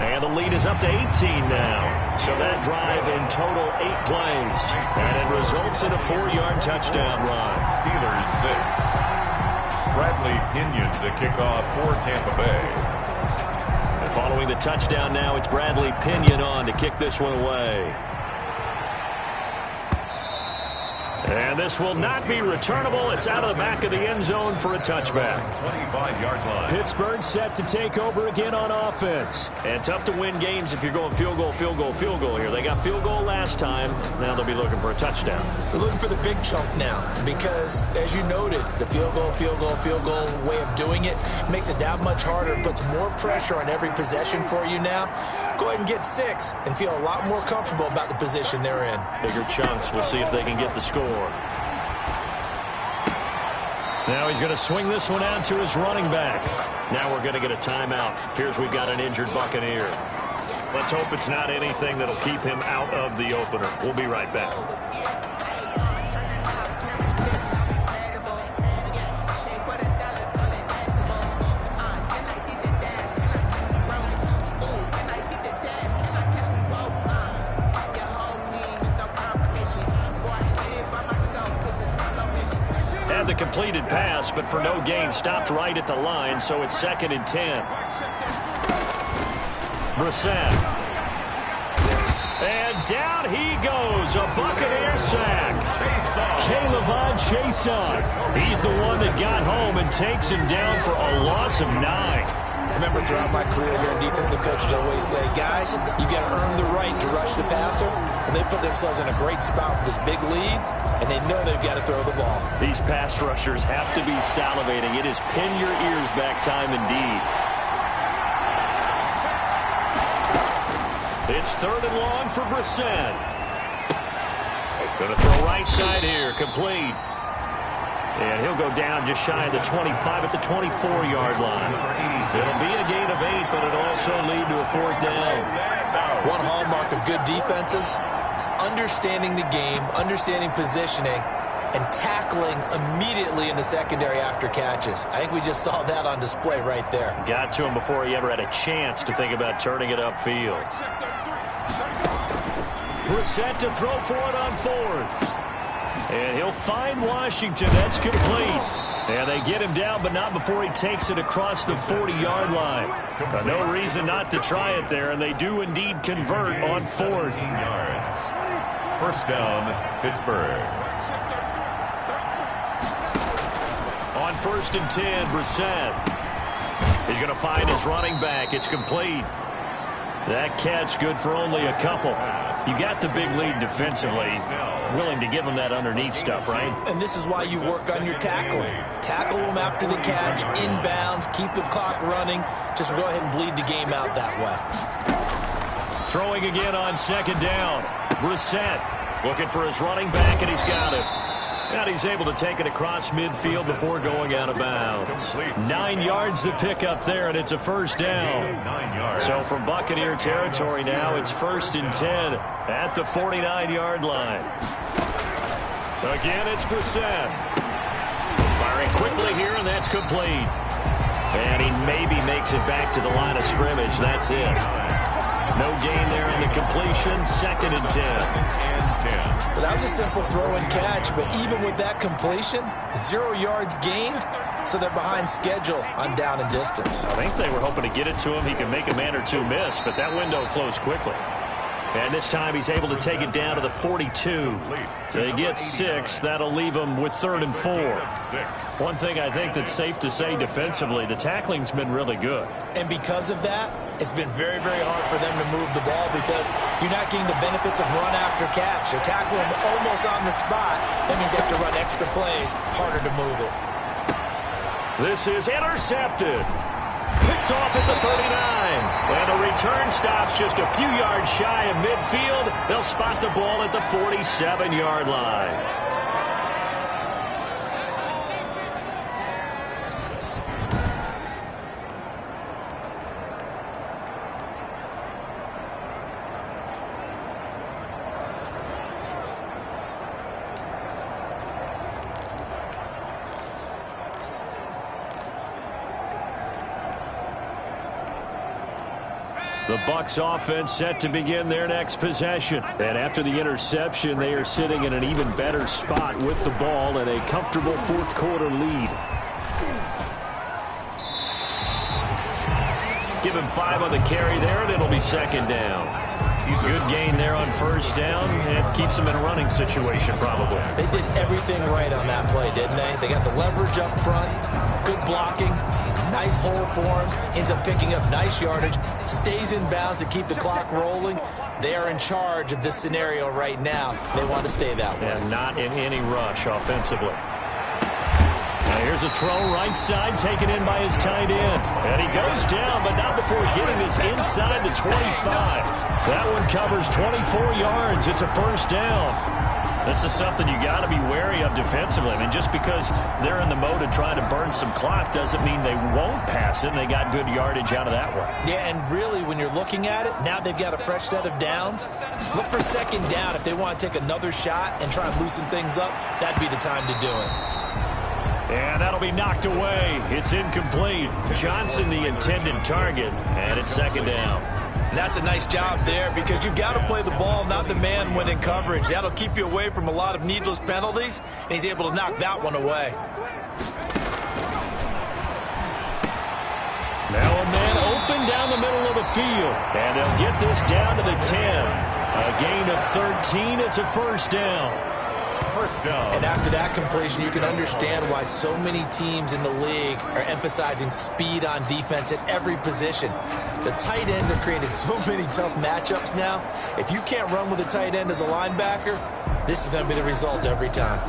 And the lead is up to 18 now. So that drive in total 8 plays. And it results in a 4-yard touchdown run. Steelers 6. Bradley Pinion to kick off for Tampa Bay. And following the touchdown now, it's Bradley Pinion on to kick this one away. And this will not be returnable. It's out of the back of the end zone for a touchback. 25-yard line. Pittsburgh set to take over again on offense. And tough to win games if you're going field goal, field goal, field goal here. They got field goal last time. Now they'll be looking for a touchdown. They're looking for the big chunk now because, as you noted, the field goal, field goal, field goal way of doing it makes it that much harder and puts more pressure on every possession for you now. Go ahead and get 6 and feel a lot more comfortable about the position they're in. Bigger chunks. We'll see if they can get the score. Now he's going to swing this one out to his running back. Now we're going to get a timeout. Here's we've got an injured Buccaneer. Let's hope it's not anything that'll keep him out of the opener. We'll be right back. The completed pass, but for no gain, stopped right at the line, so it's 2nd and 10. Brissett. And down he goes, a Buccaneer sack. K'Lavon Chaisson. He's the one that got home and takes him down for a loss of 9. Remember, throughout my career here, defensive coaches always say, guys, you got to earn the right to rush the passer. And they put themselves in a great spot with this big lead, and they know they've got to throw the ball. These pass rushers have to be salivating. It is pin your ears back time indeed. It's 3rd and long for Brissett. Going to throw right side here, complete. And he'll go down just shy of the 25 at the 24-yard line. It'll be a gain of 8, but it'll also lead to a 4th down. One hallmark of good defenses is understanding the game, understanding positioning, and tackling immediately in the secondary after catches. I think we just saw that on display right there. Got to him before he ever had a chance to think about turning it upfield. Brissett to throw for it on 4th. And he'll find Washington. That's complete. And they get him down, but not before he takes it across the 40-yard line. No reason not to try it there, and they do indeed convert on 4th. 1st down, Pittsburgh. On 1st and 10, Brissett. He's going to find his running back. It's complete. That catch good for only a couple. You got the big lead defensively. Willing to give them that underneath stuff, right? And this is why you work on your tackling. Tackle them after the catch, inbounds, keep the clock running. Just go ahead and bleed the game out that way. Throwing again on 2nd down. Brissett looking for his running back, and he's got it. And he's able to take it across midfield before going out of bounds. 9 yards to pick up there, and it's a 1st down. So from Buccaneer territory now, it's 1st and 10 at the 49-yard line. Again, it's Brissett. Firing quickly here, and that's complete. And he maybe makes it back to the line of scrimmage. That's it. No gain there on the completion. 2nd and 10. Well, that was a simple throw and catch, but even with that completion, 0 yards gained, so they're behind schedule on down and distance. I think they were hoping to get it to him. He could make a man or two miss, but that window closed quickly. And this time he's able to take it down to the 42. They get 6. That'll leave them with 3rd and 4. One thing I think that's safe to say defensively, the tackling's been really good. And because of that, it's been very, very hard for them to move the ball because you're not getting the benefits of run after catch. You're tackling them almost on the spot. That means you have to run extra plays, harder to move it. This is intercepted. Picked off at the 39. And the return stops just a few yards shy of midfield. They'll spot the ball at the 47-yard line. The Bucs offense set to begin their next possession. And after the interception, they are sitting in an even better spot with the ball and a comfortable fourth quarter lead. Give him 5 on the carry there, and it'll be second down. Good gain there on first down. It keeps them in a running situation, probably. They did everything right on that play, didn't they? They got the leverage up front, good blocking, nice hole for him, ends up picking up nice yardage, stays in bounds to keep the clock rolling. They are in charge of this scenario right now. They want to stay that way. And not in any rush offensively. Now here's a throw right side taken in by his tight end. And he goes down, but not before getting this inside the 25. That one covers 24 yards. It's a first down. This is something you got to be wary of defensively. I mean, just because they're in the mode of trying to burn some clock doesn't mean they won't pass it. And they got good yardage out of that one. Yeah, and really, when you're looking at it, now they've got a fresh set of downs. Look for second down. If they want to take another shot and try and loosen things up, that'd be the time to do it. And that'll be knocked away. It's incomplete. Johnson, the intended target, and it's second down. And that's a nice job there because you've got to play the ball, not the man when in coverage. That'll keep you away from a lot of needless penalties, and he's able to knock that one away. Now a man open down the middle of the field, and they'll get this down to the 10. A gain of 13. It's a first down. And after that completion, you can understand why so many teams in the league are emphasizing speed on defense at every position. The tight ends have created so many tough matchups now. If you can't run with a tight end as a linebacker, this is going to be the result every time.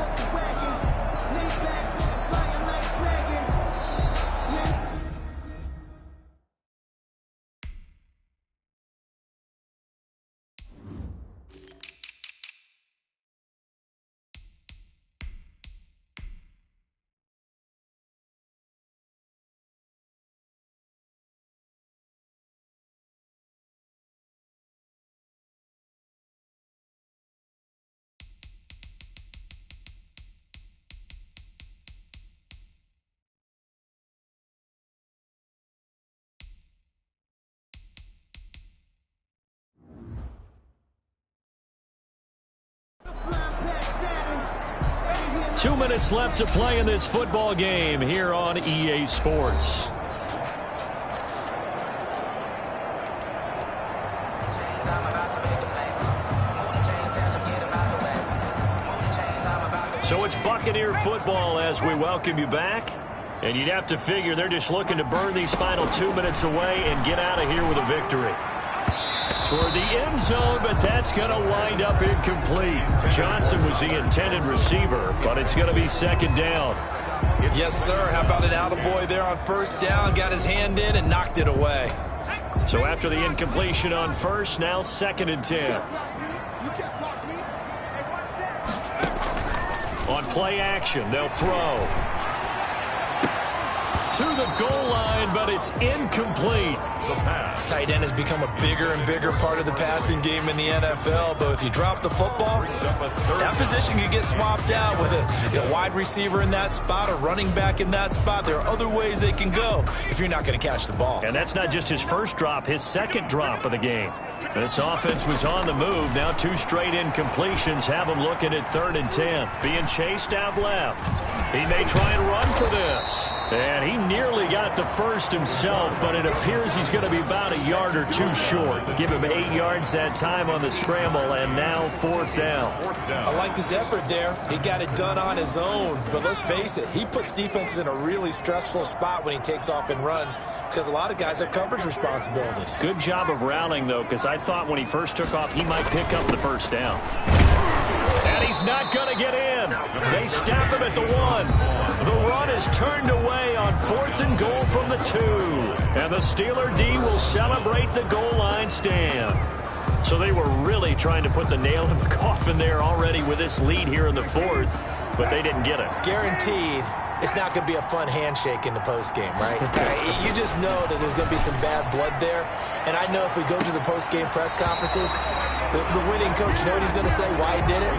2 minutes left to play in this football game here on EA Sports. So it's Buccaneer football as we welcome you back. And you'd have to figure they're just looking to burn these final 2 minutes away and get out of here with a victory. Toward the end zone, but that's going to wind up incomplete. Johnson was the intended receiver, but it's going to be second down. Yes, sir. How about an attaboy there on first down? Got his hand in and knocked it away. So after the incompletion on first, now second and 10. On play action, they'll throw to the goal line, but it's incomplete. The pass. Tight end has become a bigger and bigger part of the passing game in the NFL, but if you drop the football, that position can get swapped out with a wide receiver in that spot, a running back in that spot. There are other ways they can go if you're not going to catch the ball. And that's not just his first drop, his second drop of the game. This offense was on the move. Now 2 straight incompletions have him looking at 3rd and 10. Being chased out left. He may try and run for this. And he nearly got the first himself, but it appears he's going to be about a yard or 2 short. Give him 8 yards that time on the scramble, and now 4th down. I liked his effort there. He got it done on his own, but let's face it, he puts defenses in a really stressful spot when he takes off and runs because a lot of guys have coverage responsibilities. Good job of rallying, though, because I thought when he first took off, he might pick up the first down. And he's not going to get in. They stop him at the 1. The run is turned away on 4th and goal from the 2. And the Steeler D will celebrate the goal line stand. So they were really trying to put the nail in the coffin there already with this lead here in the 4th, but they didn't get it. Guaranteed. It's not going to be a fun handshake in the postgame, right? You just know that there's going to be some bad blood there. And I know if we go to the postgame press conferences, the winning coach, you know what he's going to say, why he did it?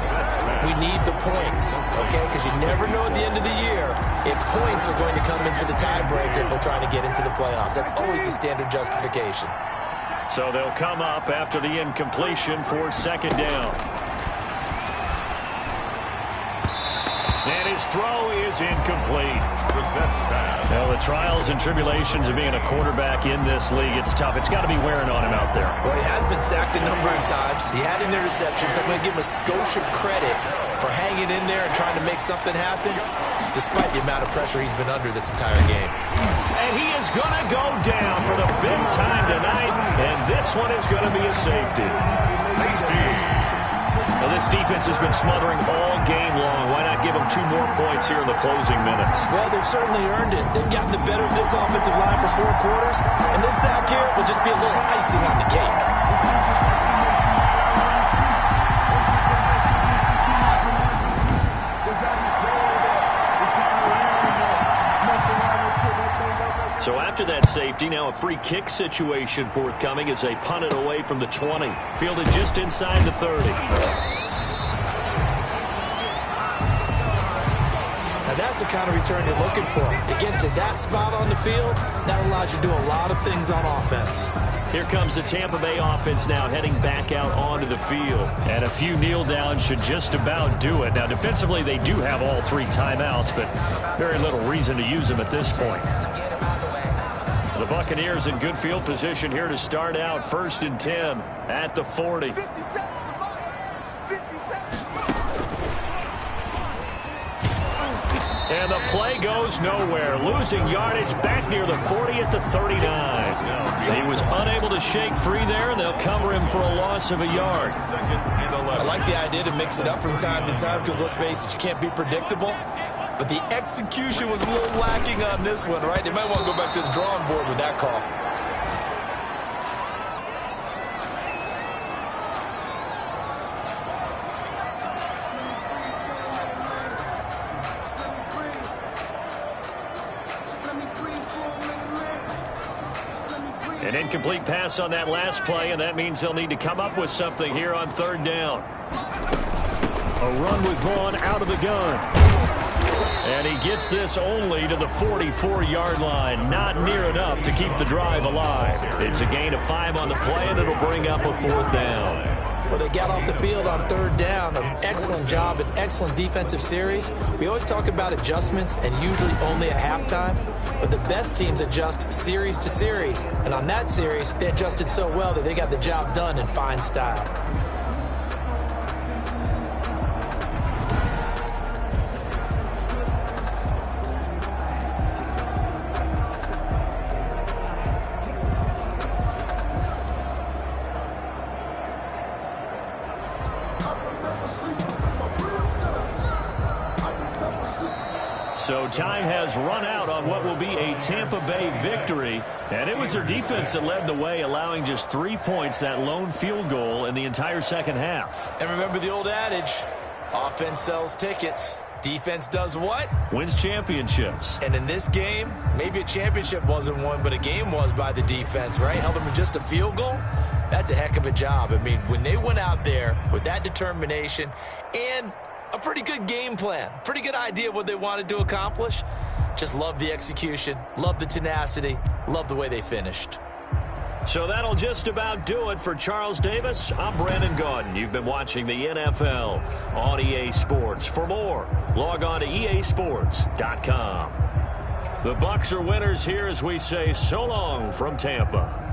We need the points, okay? Because you never know at the end of the year if points are going to come into the tiebreaker if we're trying to get into the playoffs. That's always the standard justification. So they'll come up after the incompletion for second down. And his throw is incomplete. Well, the trials and tribulations of being a quarterback in this league, it's tough. It's got to be wearing on him out there. Well, he has been sacked a number of times. He had an interception, so I'm going to give him a skosh of credit for hanging in there and trying to make something happen, despite the amount of pressure he's been under this entire game. And he is going to go down for the 5th time tonight, and this one is going to be a safety. Well, this defense has been smothering all game long. Why not give them 2 more points here in the closing minutes? Well, they've certainly earned it. They've gotten the better of this offensive line for 4 quarters, and this sack here will just be a little icing on the cake. So after that safety, now a free kick situation forthcoming as they punt it away from the 20. Fielded just inside the 30. Now that's the kind of return you're looking for. To get to that spot on the field, that allows you to do a lot of things on offense. Here comes the Tampa Bay offense now heading back out onto the field. And a few kneel downs should just about do it. Now defensively they do have all 3 timeouts, but very little reason to use them at this point. The Buccaneers in good field position here to start out 1st and 10 at the 40. And the play goes nowhere. Losing yardage back near the 40 at the 39. He was unable to shake free there, and they'll cover him for a loss of a yard. I like the idea to mix it up from time to time because, let's face it, you can't be predictable. But the execution was a little lacking on this one, right? They might want to go back to the drawing board with that call. An incomplete pass on that last play, and that means they'll need to come up with something here on 3rd down. A run with Vaughn out of the gun. And he gets this only to the 44-yard line. Not near enough to keep the drive alive. It's a gain of 5 on the play, and it'll bring up a 4th down. Well, they got off the field on 3rd down. An excellent job, an excellent defensive series. We always talk about adjustments, and usually only at halftime. But the best teams adjust series to series. And on that series, they adjusted so well that they got the job done in fine style. So time has run out on what will be a Tampa Bay victory. And it was their defense that led the way, allowing just 3 points, that lone field goal in the entire second half. And remember the old adage, offense sells tickets. Defense does what? Wins championships. And in this game, maybe a championship wasn't won, but a game was by the defense, right? Held them to just a field goal. That's a heck of a job. I mean, when they went out there with that determination and a pretty good game plan, pretty good idea what they wanted to accomplish, just love the execution, love the tenacity, love the way they finished. So that'll just about do it for Charles Davis. I'm Brandon Gaudin. You've been watching the NFL on EA Sports. For more, log on to easports.com. The Bucs are winners here as we say so long from Tampa.